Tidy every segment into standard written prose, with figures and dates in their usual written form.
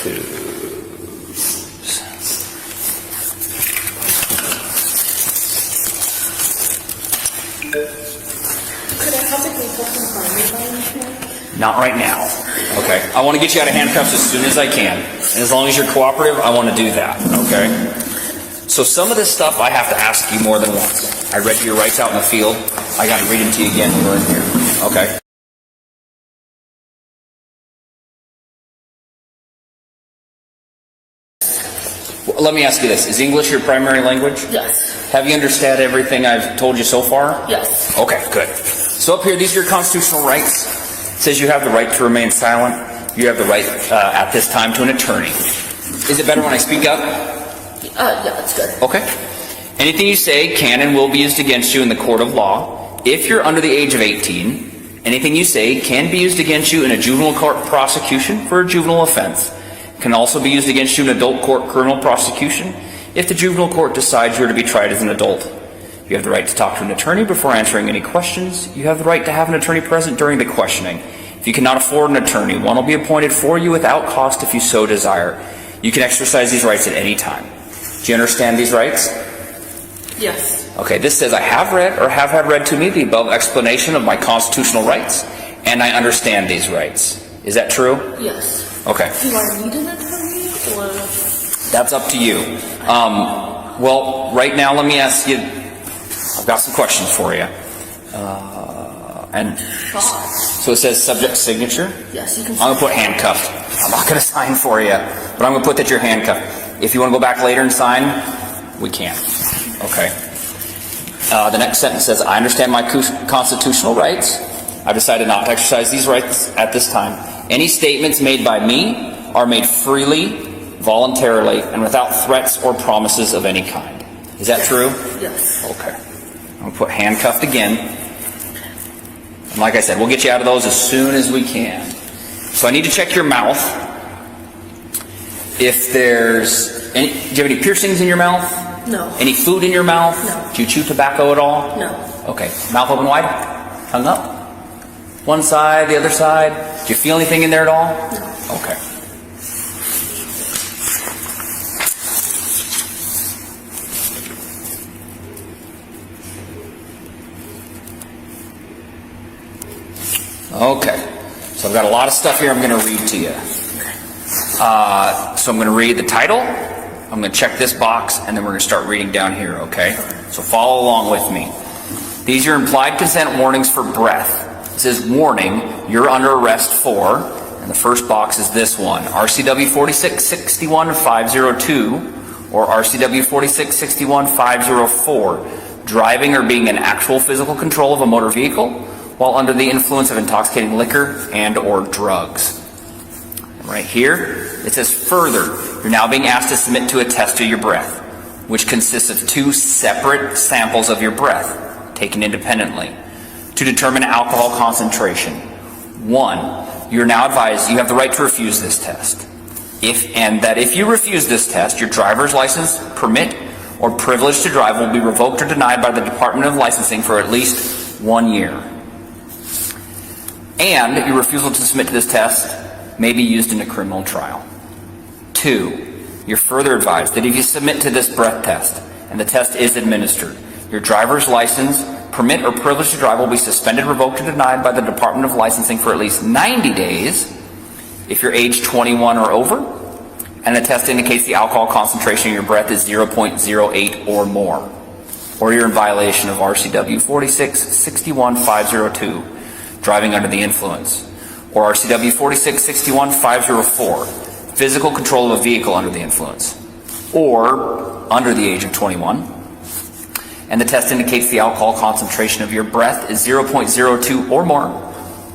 Could I have the handcuffs in front of me by any chance? Not right now. Okay. I want to get you out of handcuffs as soon as I can. And as long as you're cooperative, I want to do that. Okay? So some of this stuff I have to ask you more than once. I read your rights out in the field. I got to read them to you again when we're in here. Okay? Well, let me ask you this. Is English your primary language? Yes. Have you understood everything I've told you so far? Yes. Okay, good. So up here, these are your constitutional rights. It says you have the right to remain silent. You have the right at this time to an attorney. Is it better when I speak up? Yeah, that's good. Okay. Anything you say can and will be used against you in the court of law. If you're under the age of 18, anything you say can be used against you in a juvenile court prosecution for a juvenile offense. Can also be used against you in adult court criminal prosecution if the juvenile court decides you're to be tried as an adult. You have the right to talk to an attorney before answering any questions. You have the right to have an attorney present during the questioning. If you cannot afford an attorney, one will be appointed for you without cost if you so desire. You can exercise these rights at any time. Do you understand these rights? Yes. Okay, this says I have read or have had read to me the above explanation of my constitutional rights, and I understand these rights. Is that true? Yes. Okay. Do I need an attorney, or? That's up to you. Well, right now, let me ask you, I've got some questions for you. So it says subject signature. Yes, you can. I'm going to put handcuffed. I'm not going to sign for you, but I'm going to put that you're handcuffed. If you want to go back later and sign, we can. Okay. The next sentence says, I understand my constitutional rights. I've decided not to exercise these rights at this time. Any statements made by me are made freely, voluntarily, and without threats or promises of any kind. Is that true? Yes. Okay. I'm going to put handcuffed again. And like I said, we'll get you out of those as soon as we can. So I need to check your mouth. If there's any, do you have any piercings in your mouth? No. Any food in your mouth? No. Do you chew tobacco at all? No. Okay. Mouth open wide? Tongue up? One side, the other side? Do you feel anything in there at all? No. Okay. Okay. So I've got a lot of stuff here I'm going to read to you. So I'm going to read the title. I'm going to check this box, and then we're going to start reading down here, okay? So follow along with me. These are implied consent warnings for breath. It says, warning, you're under arrest for, and the first box is this one, RCW 4661-502 or RCW 4661-504, driving or being in actual physical control of a motor vehicle while under the influence of intoxicating liquor and or drugs. And right here, it says, further, you're now being asked to submit to a test of your breath, which consists of 2 separate samples of your breath, taken independently, to determine alcohol concentration. 1, you're now advised you have the right to refuse this test. If you refuse this test, your driver's license, permit, or privilege to drive will be revoked or denied by the Department of Licensing for at least 1 year. And your refusal to submit to this test may be used in a criminal trial. 2, you're further advised that if you submit to this breath test and the test is administered, your driver's license, permit, or privilege to drive will be suspended, revoked, or denied by the Department of Licensing for at least 90 days if you're age 21 or over, and the test indicates the alcohol concentration in your breath is 0.08 or more, or you're in violation of RCW 4661-502, driving under the influence, or RCW 4661-504, physical control of a vehicle under the influence, or under the age of 21, and the test indicates the alcohol concentration of your breath is 0.02 or more,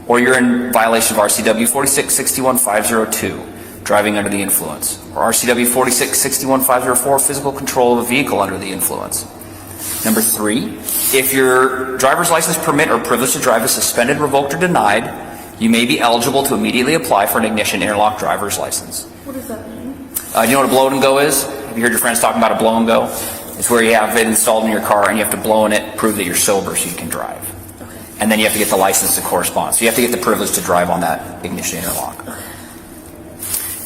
or you're in violation of RCW 4661-502, driving under the influence, or RCW 4661-504, physical control of a vehicle under the influence. Number 3, if your driver's license, permit, or privilege to drive is suspended, revoked, or denied, you may be eligible to immediately apply for an ignition interlock driver's license. What does that mean? Do you know what a blow and go is? Have you heard your friends talking about a blow and go? It's where you have it installed in your car and you have to blow in it, prove that you're sober so you can drive. Okay. And then you have to get the license to correspond. So you have to get the privilege to drive on that ignition interlock. Okay.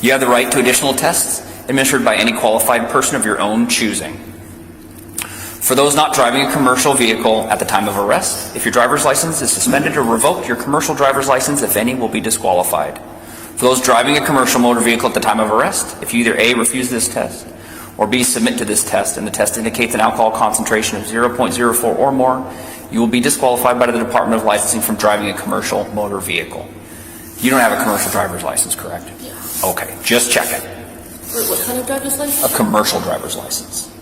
You have the right to additional tests administered by any qualified person of your own choosing. For those not driving a commercial vehicle at the time of arrest, if your driver's license is suspended or revoked, your commercial driver's license, if any, will be disqualified. For those driving a commercial motor vehicle at the time of arrest, if you either A, refuse this test, or B, submit to this test, and the test indicates an alcohol concentration of 0.04 or more, you will be disqualified by the Department of Licensing from driving a commercial motor vehicle. You don't have a commercial driver's license, correct? Yeah. Okay, just checking. Wait, what kind of driver's license? A commercial driver's license.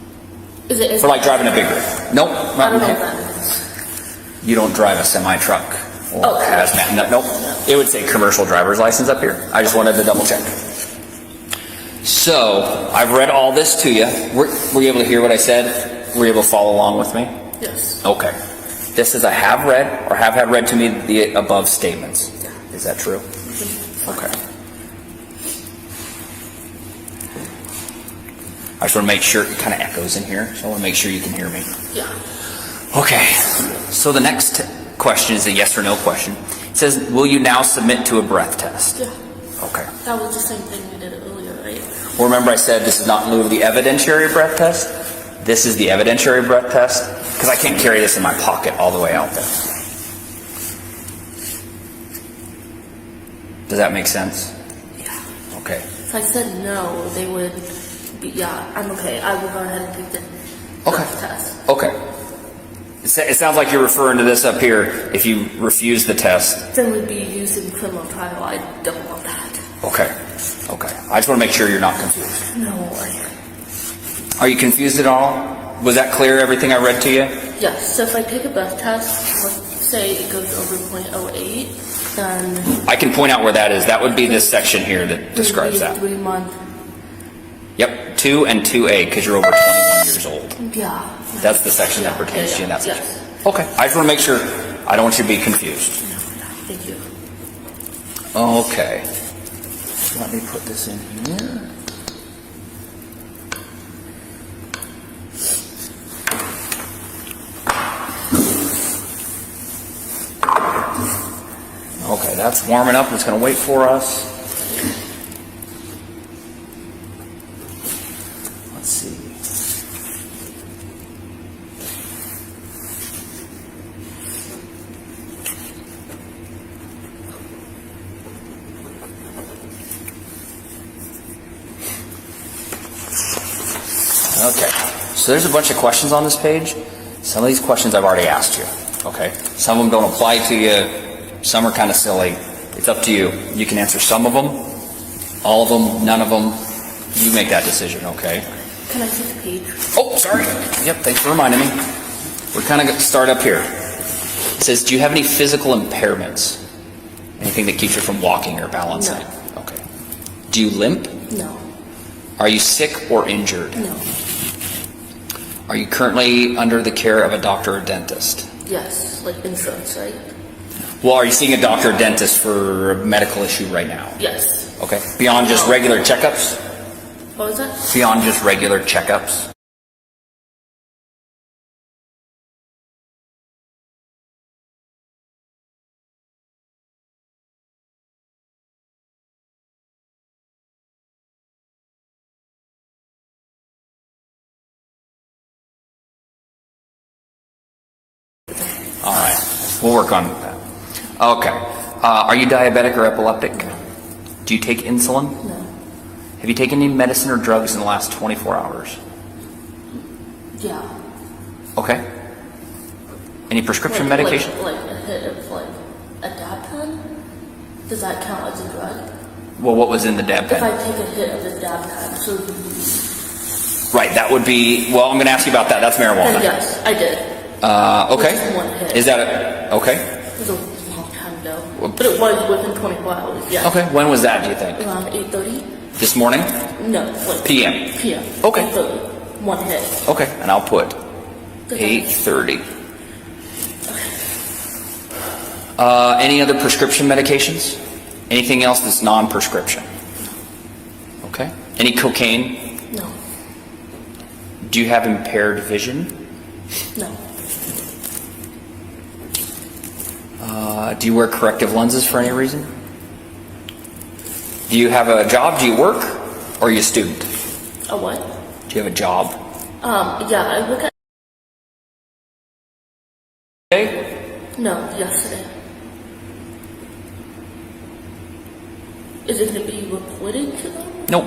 Is it? For like driving a big rig. Nope. I don't know what that is. You don't drive a semi-truck or Oh, hazmat. No, nope. It would say commercial driver's license up here. I just wanted to double check. So, I've read all this to you. Were you able to hear what I said? Were you able to follow along with me? Yes. Okay. This is I have read or have had read to me the above statements. Is that true? Okay. I just want to make sure it kind of echoes in here, so I want to make sure you can hear me. Yeah. Okay. So the next question is a yes or no question. It says, will you now submit to a breath test? Yeah. Okay. That was the same thing we did earlier, right? Well, remember I said this is not in lieu of the evidentiary breath test? This is the evidentiary breath test, because I can't carry this in my pocket all the way out there. Does that make sense? Yeah. Okay. If I said no, they would be, yeah, I'm okay. I will go ahead and take the breath test. Okay. It sounds like you're referring to this up here. If you refuse the test. Then we'd be used in criminal trial. I don't want that. Okay. Okay. I just want to make sure you're not confused. No worry. Are you confused at all? Was that clear, everything I read to you? Yes. So if I take a breath test, let's say it goes over 0.08, then I can point out where that is. That would be this section here that describes that. 3 month. Yep, 2 and 2A, because you're over 21 years old. Yeah. That's the section that pertains to you in that section. Yes. Okay, I just want to make sure. I don't want you to be confused. No, thank you. Okay. Let me put this in here. Okay, that's warming up. It's going to wait for us. Let's see. Okay, so there's a bunch of questions on this page. Some of these questions I've already asked you. Okay, some of them don't apply to you. Some are kind of silly. It's up to you. You can answer some of them, all of them, none of them. You make that decision, okay? Can I see the page? Oh, sorry. Yep, thanks for reminding me. We're kind of going to start up here. It says, do you have any physical impairments? Anything that keeps you from walking or balancing? No. Okay. Do you limp? No. Are you sick or injured? No. Are you currently under the care of a doctor or dentist? Yes, like insurance, right? Well, are you seeing a doctor or dentist for a medical issue right now? Yes. Okay. Beyond just regular checkups? What was that? Beyond just regular checkups? All right. We'll work on that. Okay. Are you diabetic or epileptic? Do you take insulin? No. Have you taken any medicine or drugs in the last 24 hours? Yeah. Okay. Any prescription medication? Like a hit of like a dab pen? Does that count as a drug? Well, what was in the dab If pen? I take a hit of the dab pen, so Right, that would be, well, I'm going to ask you about that. That's marijuana. then yes, I did. Okay. Just one hit. Is that okay? It was a long time ago. But it was within 24 hours, yeah. Okay. When was that, do you think? Around 8:30? This morning? No, like PM. PM. Okay. 8:30. One hit. Okay, and I'll put 8:30. Any other prescription medications? Anything else that's non-prescription? Okay. Any cocaine? No. Do you have impaired vision? No. Do you wear corrective lenses for any reason? Do you have a job? Do you work? Or are you a student? A what? Do you have a job? Yeah, I work at... Okay. No, yesterday. Is it going to be reported to them? Nope.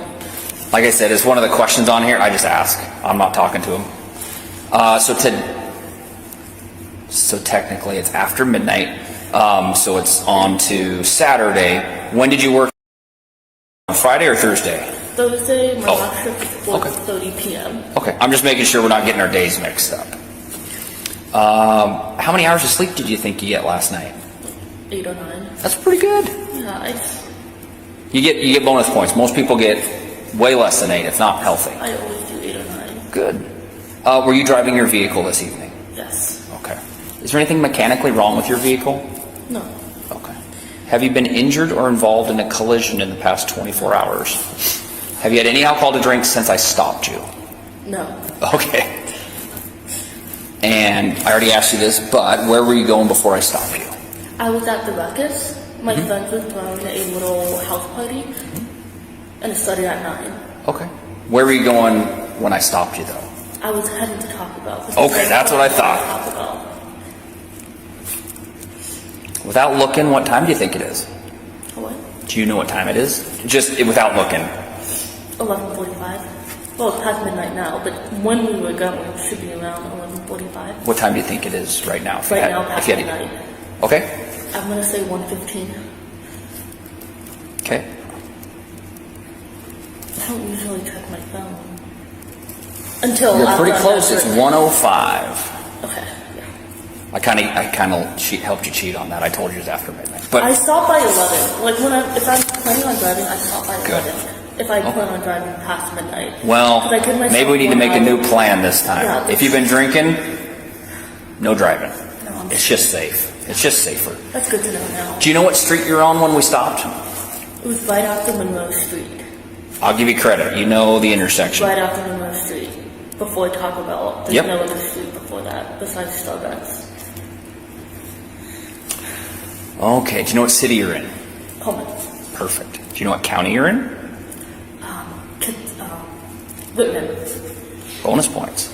Like I said, it's one of the questions on here. I just ask. I'm not talking to them. So technically it's after midnight. So it's on to Saturday. When did you work? On Friday or Thursday? Thursday, my last shift is Okay. 4:30 p.m. Okay. I'm just making sure we're not getting our days mixed up. How many hours of sleep did you think you get last night? 8 or 9. That's pretty good. Yeah, You get bonus points. Most people get way less than 8. It's not healthy. I always do 8 or 9. Good. Were you driving your vehicle this evening? Yes. Okay. Is there anything mechanically wrong with your vehicle? No. Okay. Have you been injured or involved in a collision in the past 24 hours? Have you had any alcohol to drink since I stopped you? No. Okay. And I already asked you this, but where were you going before I stopped you? I was at the Ruckus. My friends were throwing a little house party, and it started at 9. Okay. Where were you going when I stopped you, though? I was heading to Taco Bell. Okay, that's what I thought. Taco Bell. Without looking, what time do you think it is? What? Do you know what time it is? Just without looking. 11:45. Well, it's past midnight now, but when we were going, it should be around 11:45. What time do you think it is right now? Right now, past midnight. Okay. I'm gonna say 1:15. Okay. I don't usually check my phone until You're after pretty I'm close. at It's work. 1:05. Okay. Yeah. I kind of helped you cheat on that. I told you it was after midnight. But I stop by 11. Like if I'm planning on driving, I stop by Good. 11. If I plan on driving past midnight. well, 'Cause I give myself maybe we need to 1 make a hour. new plan this time. Yeah. If you've been drinking, no driving. No, I'm It's just safe. It's just safer. That's good to know now. Do you know what street you're on when we stopped? It was right after Monroe Street. I'll give you credit. You know the intersection. Right after Monroe Street. Before Taco Bell. There's Yep. no other street before that besides Starbucks. Okay. Do you know what city you're in? Pullman. Perfect. Do you know what county you're in? Whitman. Bonus points.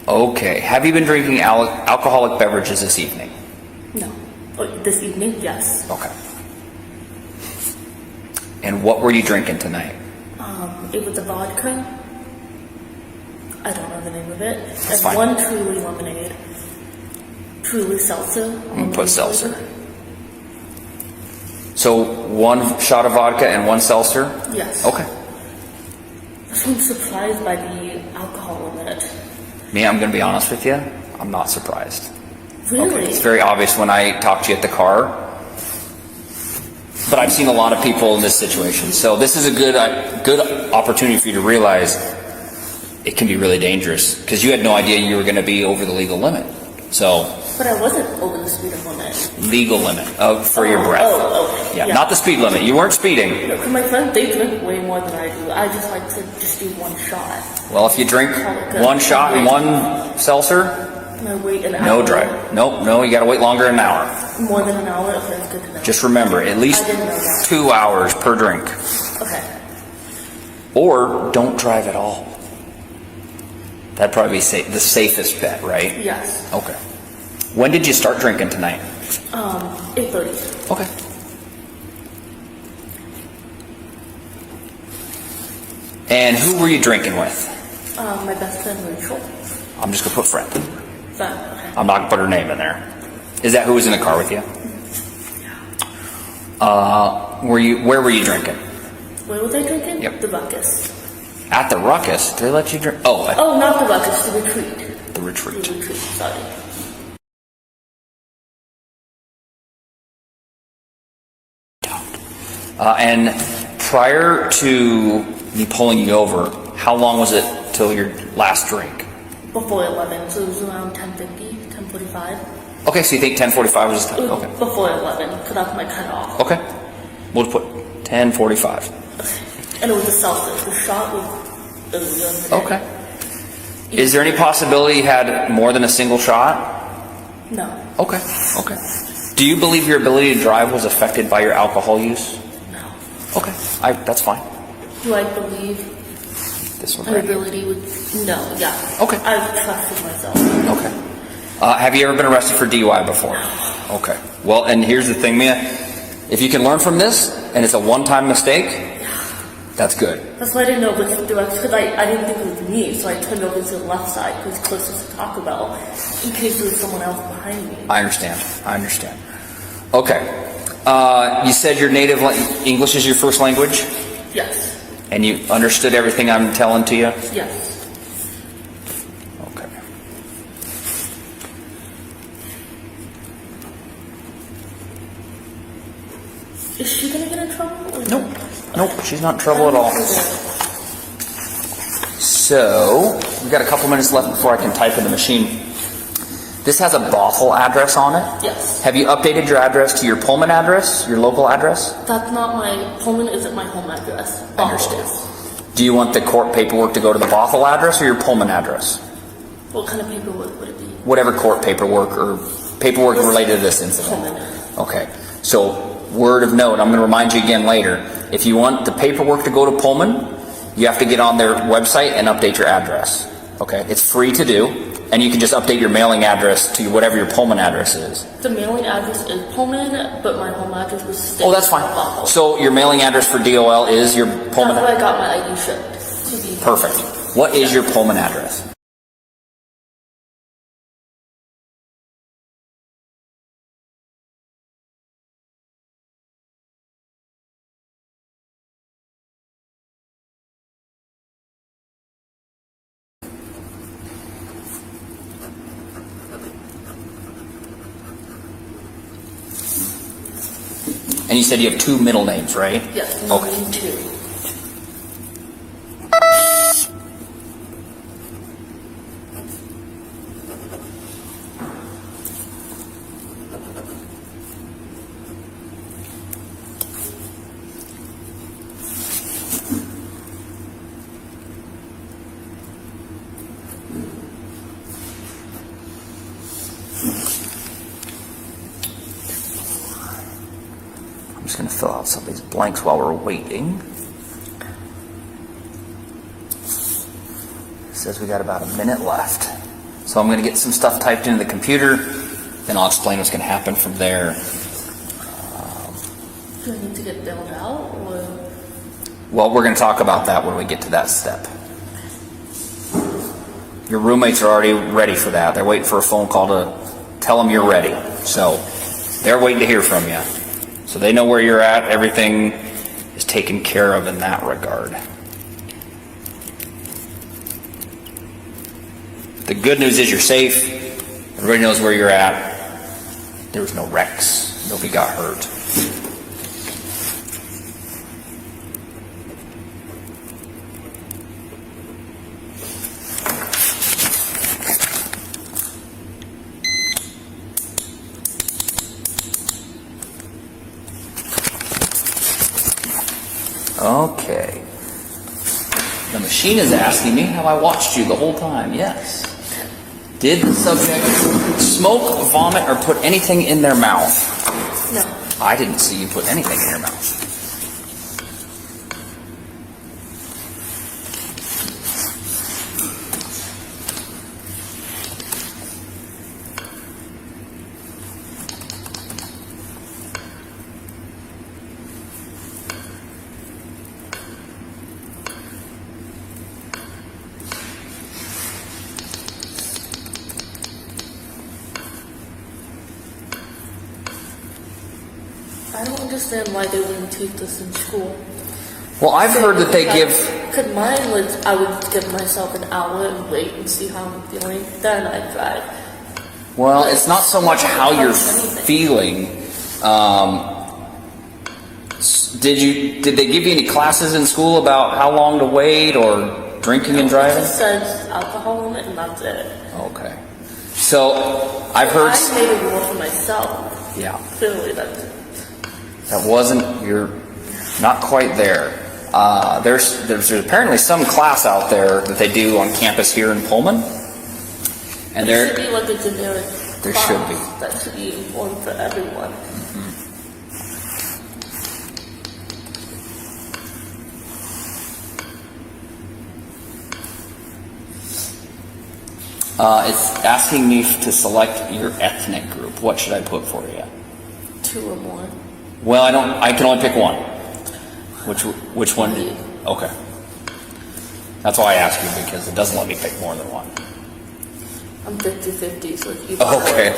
Okay. Have you been drinking alcoholic beverages this evening? No. Oh, this evening? Yes. Okay. And what were you drinking tonight? It was a vodka. I don't know the name of it. That's And fine. one Truly lemonade. Truly seltzer. I'm gonna put seltzer. So 1 shot of vodka and 1 seltzer? Yes. Okay. I'm surprised by the alcohol in it. Me, I'm going to be honest with you. I'm not surprised. Really? Okay. It's very obvious when I talk to you at the car. But I've seen a lot of people in this situation. So this is a good opportunity for you to realize it can be really dangerous. Because you had no idea you were going to be over the legal limit. So, But I wasn't over the speed limit. legal limit for your breath. Oh, okay. Yeah, not the speed limit. You weren't speeding. Because my friends, they drink way more than I do. I just like to just do 1 shot. Well, if you drink 1 shot and 1 seltzer, And I wait an hour. no drive. Nope, no, you got to wait longer than an hour. More than an hour? Okay, that's good to know. Just remember, at least I didn't know that. 2 hours per drink. Okay. Or don't drive at all. That'd probably be the safest bet, right? Yes. Okay. When did you start drinking tonight? 8:30. Okay. And who were you drinking with? My best friend Rachel. I'm just going to put friend. So, okay. I'm not going to put her name in there. Is that who was in the car with you? Where were you drinking? Where was I drinking? Yep. The Ruckus. At the Ruckus? Did they let you drink? Oh, at Oh, not the Ruckus, the Retreat. the retreat. The Retreat, sorry. And prior to me pulling you over, how long was it till your last drink? Before 11, so it was around 10:50, 10:45. Okay, so you think 10:45 was the time? Okay. Before 11, so that's my cutoff. Okay. We'll put 10:45. And it was a seltzer. The shot was good. Okay. Is there any possibility you had more than a single shot? No. Okay. Okay. Do you believe your ability to drive was affected by your alcohol use? No. Okay, that's fine. Do I believe This one my right here. ability would? No. Yeah. Okay. I trusted myself. Okay. Have you ever been arrested for DUI before? Okay. Well, and here's the thing, Mia. If you can learn from this, and it's a one-time mistake, that's good. That's why I didn't know which direction, because I didn't think it was me, so I turned over to the left side, because it's closest to Taco Bell, in case there was someone else behind me. I understand. Okay. You said your native English is your first language? Yes. And you understood everything I'm telling to you? Yes. Okay. Is she gonna get in trouble? Or Nope, she's not in trouble at all. So, we've got a couple minutes left before I can type in the machine. This has a Bothell address on it. Yes. Have you updated your address to your Pullman address, your local address? That's not my, Pullman isn't my home address. I understand. Do you want the court paperwork to go to the Bothell address or your Pullman address? What kind of paperwork would it be? Whatever court paperwork or paperwork related to this incident. Pullman. Okay. So, word of note, I'm going to remind you again later. If you want the paperwork to go to Pullman, you have to get on their website and update your address. Okay? It's free to do, and you can just update your mailing address to whatever your Pullman address is. The mailing address is Pullman, but my home address was State. Oh, that's fine. So your mailing address for DOL is your Pullman That's where I address? got my ID shipped. To be Perfect. What is your Pullman address? And you said you have two middle names, right? Yes, Okay. me too. I'm just going to fill out some of these blanks while we're waiting. It says we got about a minute left. So I'm going to get some stuff typed into the computer, then I'll explain what's going to happen from there. Do I need to get bailed out, or? Well, we're going to talk about that when we get to that step. Your roommates are already ready for that. They're waiting for a phone call to tell them you're ready. So they're waiting to hear from you. So they know where you're at. Everything is taken care of in that regard. The good news is you're safe. Everybody knows where you're at. There was no wrecks. Nobody got hurt. Okay. The machine is asking me have I watched you the whole time. Yes. Did the subject smoke, vomit, or put anything in their mouth? No. I didn't see you put anything in your mouth. I don't understand why they wouldn't teach this in school. Well, I've heard that they give... Could mine was, I would give myself an hour and wait and see how I'm feeling, then I'd drive. Well, it's not so much how you're feeling. Did they give you any classes in school about how long to wait or drinking and It driving? just says alcohol limit and that's it. Okay. So, I've heard... I made a rule for myself. Yeah. Clearly that's it. That wasn't, you're not quite there. There's apparently some class out there that they do on campus here in Pullman. And There should there, be like a generic There should be. That should be one for everyone. It's asking me to select your ethnic group. What should I put for you? 2 or more. Well, I can only pick one. Which one? Okay. That's why I ask you, because it doesn't let me pick more than one. I'm 50-50, so if you Okay.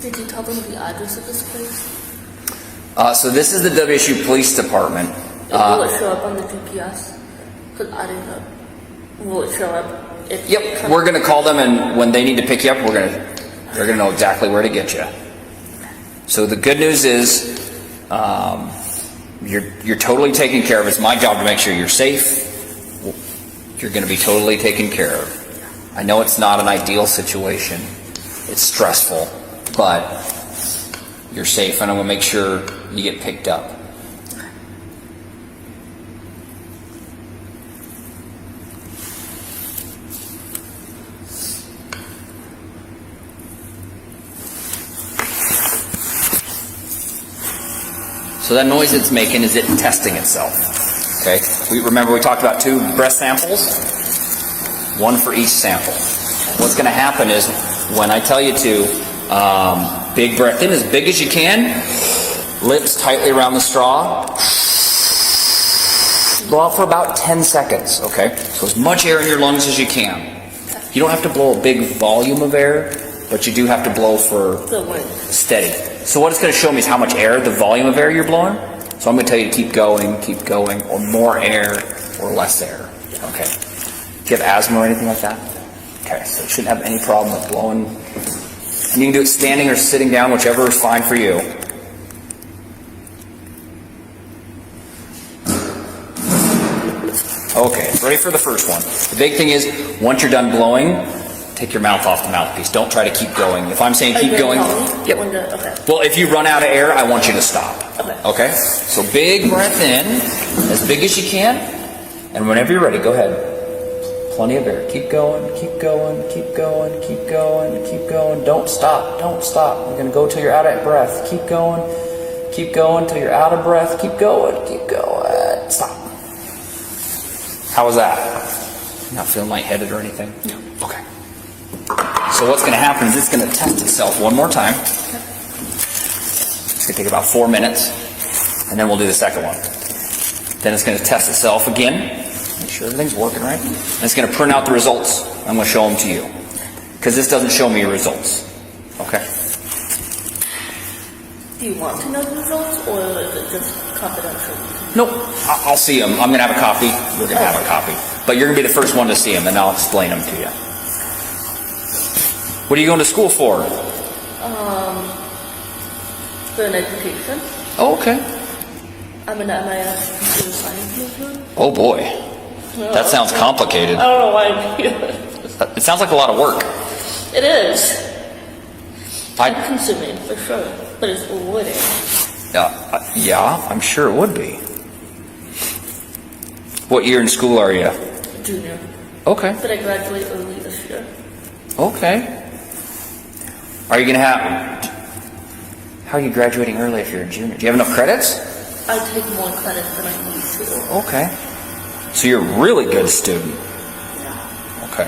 Did you tell them the address of this place? So this is the WSU Police Department. Will it show up on the GPS? Because I didn't know. Will it show up? Yep, we're gonna call them, and when they need to pick you up, they're gonna know exactly where to get you. So the good news is, you're totally taken care of. It's my job to make sure you're safe. You're gonna be totally taken care of. I know it's not an ideal situation. It's stressful, but you're safe, and I'm gonna make sure you get picked up. So that noise it's making is it testing itself. Okay. Remember we talked about 2 breath samples, 1 for each sample. What's going to happen is when I tell you to big breath in as big as you can, lips tightly around the straw, blow out for about 10 seconds. Okay. So as much air in your lungs as you can. You don't have to blow a big volume of air, but you do have to blow for steady. So what it's going to show me is how much air, the volume of air you're blowing. So I'm going to tell you to keep going, or more air, or less air. Okay. Do you have asthma or anything like that? Okay, so you shouldn't have any problem with blowing. And you can do it standing or sitting down, whichever is fine for you. Okay, ready for the first one. The big thing is, once you're done blowing, take your mouth off the mouthpiece. Don't try to keep going. If I'm saying keep going, yep. Okay. Well, if you run out of air, I want you to stop. Okay. Okay? So big breath in, as big as you can, and whenever you're ready, go ahead. Plenty of air. Keep going, keep going, keep going, keep going, keep going. Don't stop, don't stop. We're going to go till you're out of breath. Keep going till you're out of breath. Keep going, keep going. Stop. How was that? Not feeling lightheaded or anything? No. Okay. So what's going to happen is it's going to test itself one more time. It's going to take about 4 minutes, and then we'll do the second one. Then it's going to test itself again. Make sure everything's working right. And it's going to print out the results. I'm going to show them to you. Because this doesn't show me your results. Okay? Do you want to know the results, or is it just confidential? Nope. I'll see them. I'm going to have a copy. We're going to have a copy. But you're going to be the first one to see them, and I'll explain them to you. What are you going to school for? For an education. Oh, okay. I'm an MIS computer science major. Oh boy. That sounds complicated. I don't know why I'm here. It sounds like a lot of work. It is. Time consuming, for sure. But it's rewarding. Yeah, I'm sure it would be. What year in school are you? Junior. Okay. But I graduate early this year. Okay. Are you going to have... How are you graduating early if you're a junior? Do you have enough credits? I take more credits than I need to. Okay. So you're a really good student. Yeah. Okay.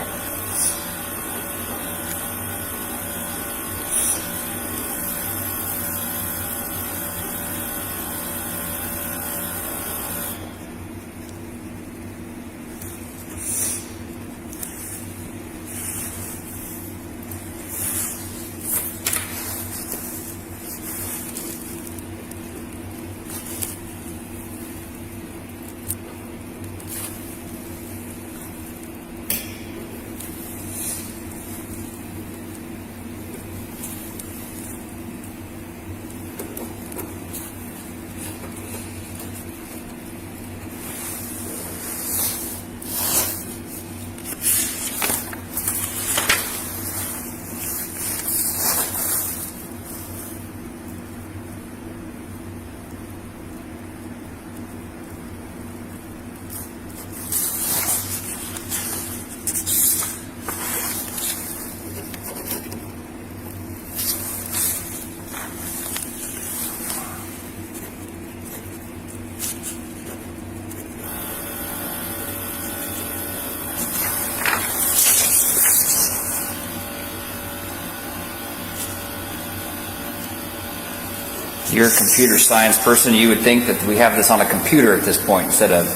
You're a computer science person. You would think that we have this on a computer at this point instead of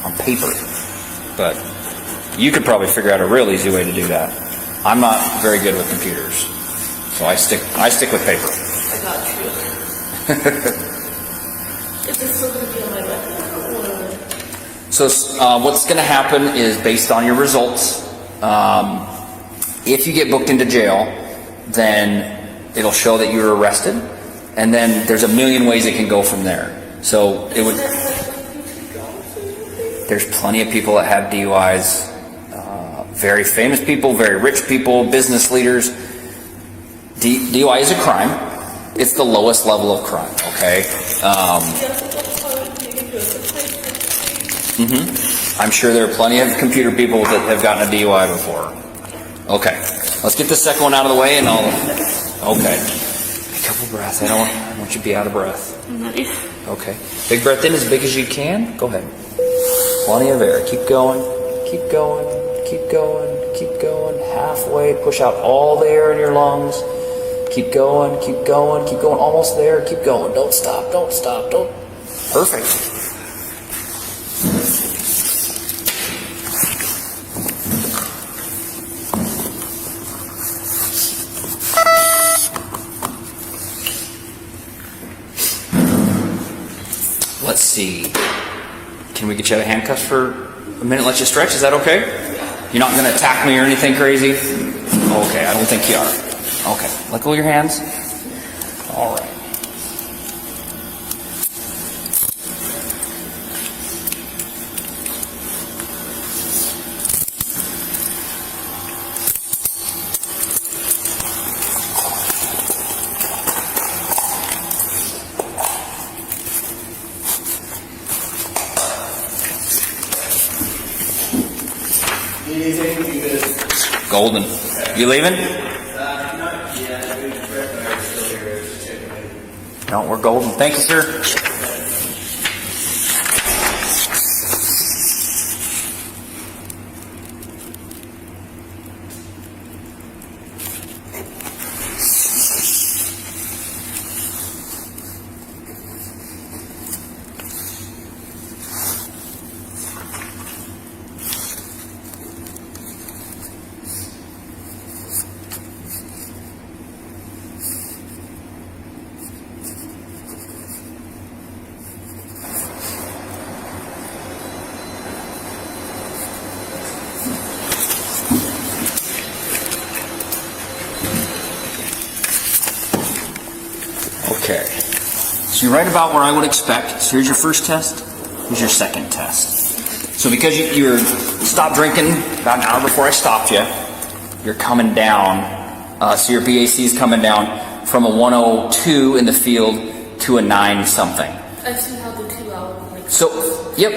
on paper. But you could probably figure out a real easy way to do that. I'm not very good with computers, so I stick with paper. I got you. Is this still going to be on my record? So what's going to happen is based on your results. If you get booked into jail, then it'll show that you were arrested, and then there's a million ways it can go from there. So it would. There's plenty of people that have DUIs. Very famous people, very rich people, business leaders. DUI is a crime. It's the lowest level of crime. Okay. I'm sure there are plenty of computer people that have gotten a DUI before. Okay. Let's get the second one out of the way, and I'll. Okay. A couple breaths. I don't want you to be out of breath. I'm ready. Okay. Big breath in as big as you can. Go ahead. Plenty of air. Keep going. Keep going. Keep going. Keep going. Halfway. Push out all the air in your lungs. Keep going. Keep going. Keep going. Almost there. Keep going. Don't stop. Don't stop. Don't. Perfect. Let's see. Can we get you out of handcuffs for a minute? Let you stretch. Is that okay? You're not going to attack me or anything crazy? Okay, I don't think you are. Okay, let go of your hands. All right. Golden. You leaving? No, we're golden. Thank you, sir. Okay, so you're right about where I would expect. So here's your first test, here's your second test. So because you stopped drinking about an hour before I stopped you, you're coming down, so your BAC is coming down from a 102 in the field to a 9 something. I've seen how the 2 hour makes So, yep,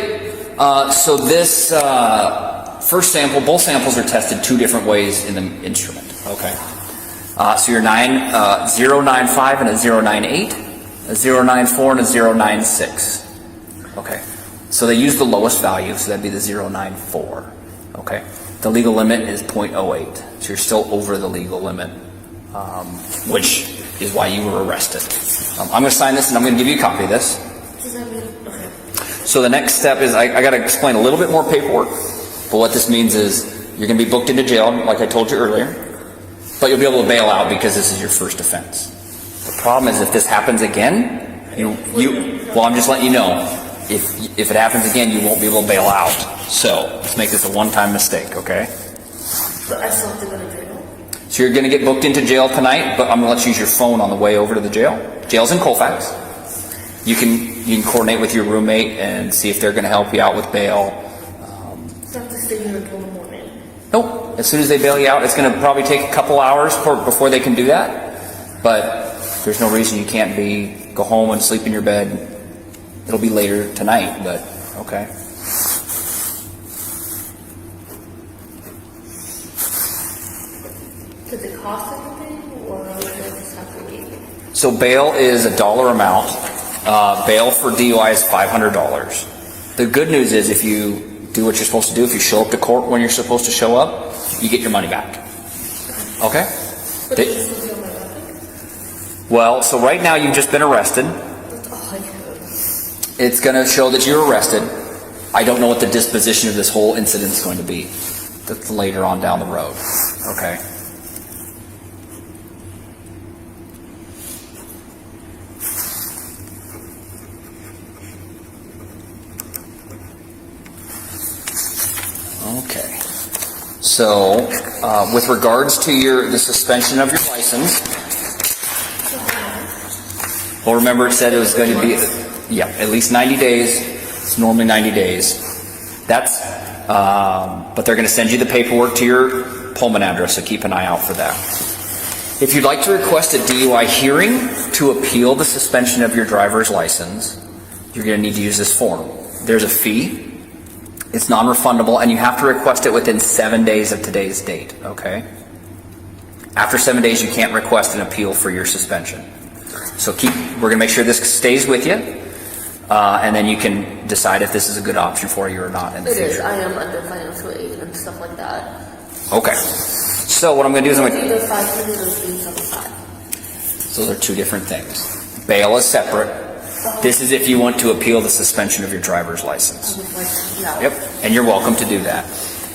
so this first sample, both samples are tested 2 different ways in the instrument, okay? So your 095 and a 098, a 094 and a 096. Okay. So they use the lowest value, so that'd be the 094. Okay. The legal limit is 0.08. So you're still over the legal limit, which is why you were arrested. I'm going to sign this and I'm going to give you a copy of this. Does that mean, okay. So the next step is I got to explain a little bit more paperwork. But what this means is you're going to be booked into jail, like I told you earlier. But you'll be able to bail out because this is your first offense. The problem is if this happens again, well, I'm just letting you know, if it happens again, you won't be able to bail out. So let's make this a one-time mistake, okay? But I still have to go to jail. So you're going to get booked into jail tonight, but I'm going to let you use your phone on the way over to the jail. Jail's in Colfax. You can coordinate with your roommate and see if they're going to help you out with bail. So I have to stay here until the morning. Nope. As soon as they bail you out, it's going to probably take a couple hours before they can do that. But there's no reason you can't go home and sleep in your bed. It'll be later tonight, but okay. Does it cost anything, or do I just have to wait? So bail is $1 amount. Bail for DUI is $500. The good news is if you do what you're supposed to do, if you show up to court when you're supposed to show up, you get your money back. Okay? But does it still be on my record? Well, so right now you've just been arrested. It's going to show that you're arrested. I don't know what the disposition of this whole incident is going to be. That's later on down the road. Okay. Okay. So, with regards to the suspension of your license, well, remember it said it was going to be, at least 90 days. It's normally 90 days. That's, but they're going to send you the paperwork to your Pullman address, so keep an eye out for that. If you'd like to request a DUI hearing to appeal the suspension of your driver's license, you're going to need to use this form. There's a fee. It's non-refundable, and you have to request it within 7 days of today's date, okay? After 7 days, you can't request an appeal for your suspension. So we're going to make sure this stays with you, and then you can decide if this is a good option for you or not in the future. It is. I am under financial aid and stuff like that. Okay. So what I'm going to do is I'm going to... Either 500 or 375. Those are two different things. Bail is separate. This is if you want to appeal the suspension of your driver's license. Yep, and you're welcome to do that.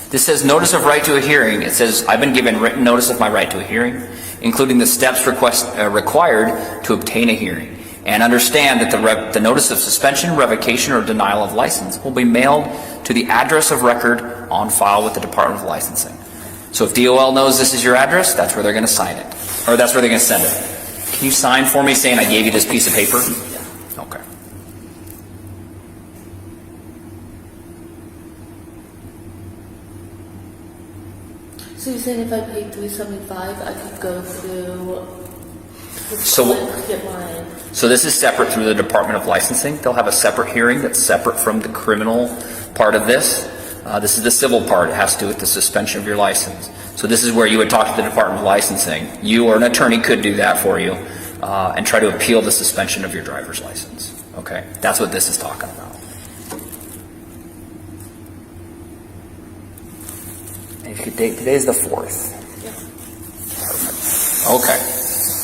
This says notice of right to a hearing. It says I've been given written notice of my right to a hearing, including the steps required to obtain a hearing. And understand that the notice of suspension, revocation, or denial of license will be mailed to the address of record on file with the Department of Licensing. So if DOL knows this is your address, that's where they're going to sign it. Or that's where they're going to send it. Can you sign for me saying I gave you this piece of paper? Okay. So you're saying if I paid $375, I could go through So this is separate through the Department of Licensing. They'll have a separate hearing that's separate from the criminal part of this. This is the civil part. It has to do with the suspension of your license. So this is where you would talk to the Department of Licensing. You or an attorney could do that for you and try to appeal the suspension of your driver's license. Okay, that's what this is talking about. And if you could date, today's the 4th. Yeah. Okay.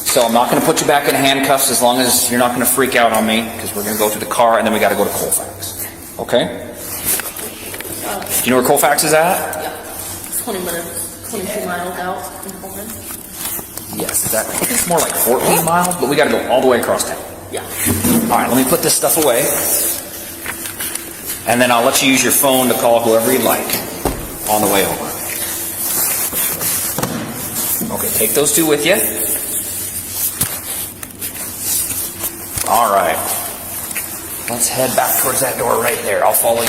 So I'm not going to put you back in handcuffs as long as you're not going to freak out on me, because we're going to go to the car and then we got to go to Colfax. Okay? Do you know where Colfax is at? Yeah. 20 minutes, 22 miles out from Pullman. Yes, I think it's more like 14 miles, but we got to go all the way across town. Yeah. All right, let me put this stuff away. And then I'll let you use your phone to call whoever you'd like on the way over. Okay, take those two with you. All right. Let's head back towards that door right there. I'll follow you.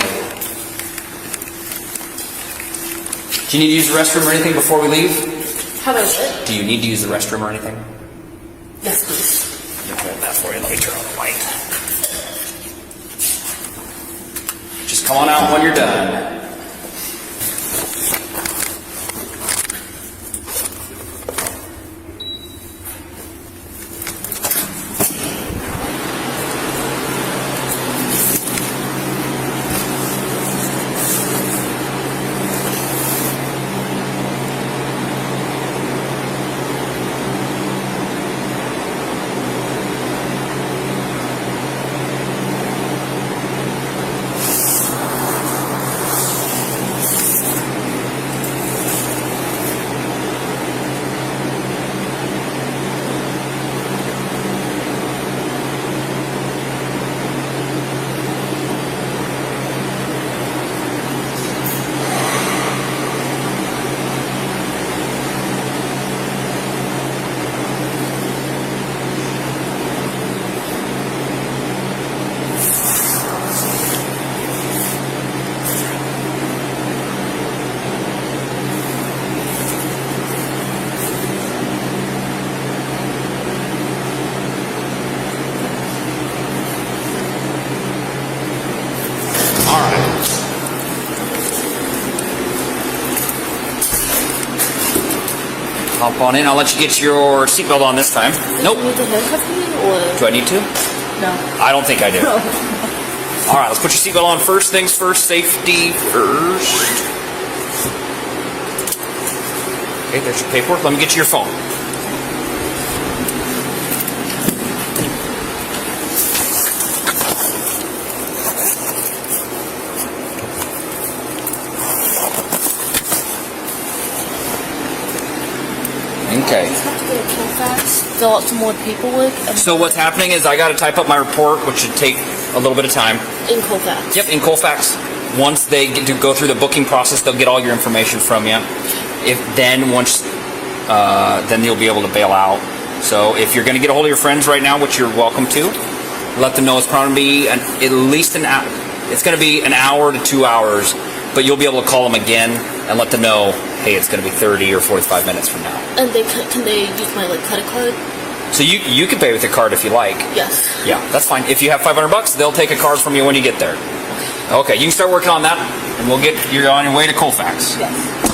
Do you need to use the restroom or anything before we leave? How about it? Do you need to use the restroom or anything? Yes, please. Hold that for you. Let me turn on the light. Just come on out when you're done. Hop on in. I'll let you get your seatbelt on this time. Nope. Do you need to handcuff me, or? Do I need to? No. I don't think I do. All right, let's put your seatbelt on. First things first, safety first. Okay, there's your paperwork. Let me get you your phone. out some more paperwork. So what's happening is I got to type up my report, which should take a little bit of time. In Colfax. Yep, in Colfax. Once they get to go through the booking process, they'll get all your information from you. Then you'll be able to bail out. So if you're going to get a hold of your friends right now, which you're welcome to, let them know it's probably be at least an hour. It's going to be an hour to 2 hours, but you'll be able to call them again and let them know, hey, it's going to be 30 or 45 minutes from now. And can they use my credit card? So you can pay with your card if you like. Yes. Yeah, that's fine. If you have $500, they'll take a card from you when you get there. Okay, you can start working on that, and you're on your way to Colfax. Yes.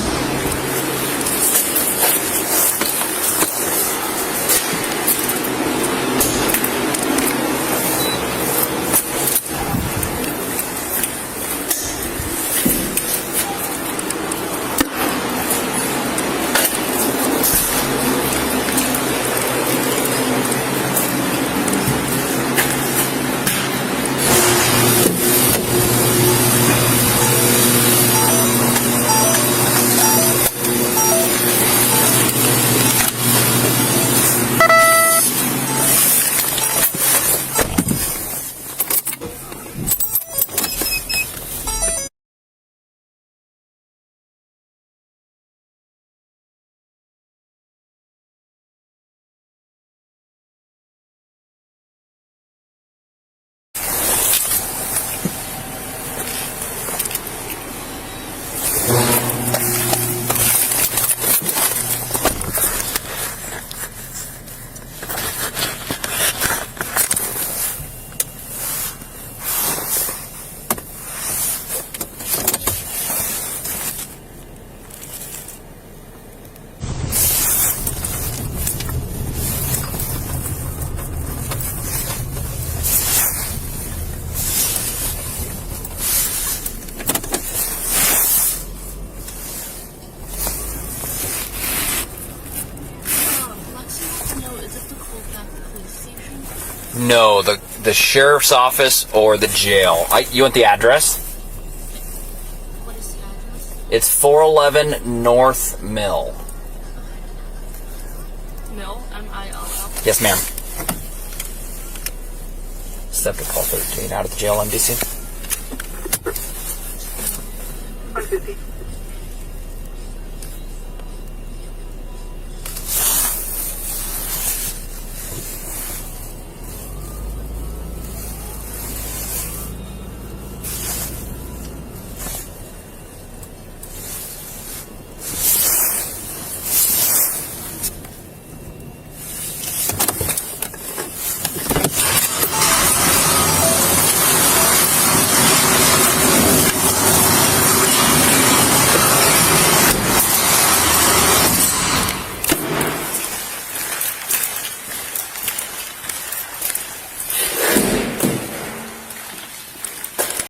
No, the sheriff's office or the jail. You want the address? What is the address? It's 411 North Mill. Mill? M-I-L-L? Yes, ma'am. Step to call 13 out of the jail, MDC.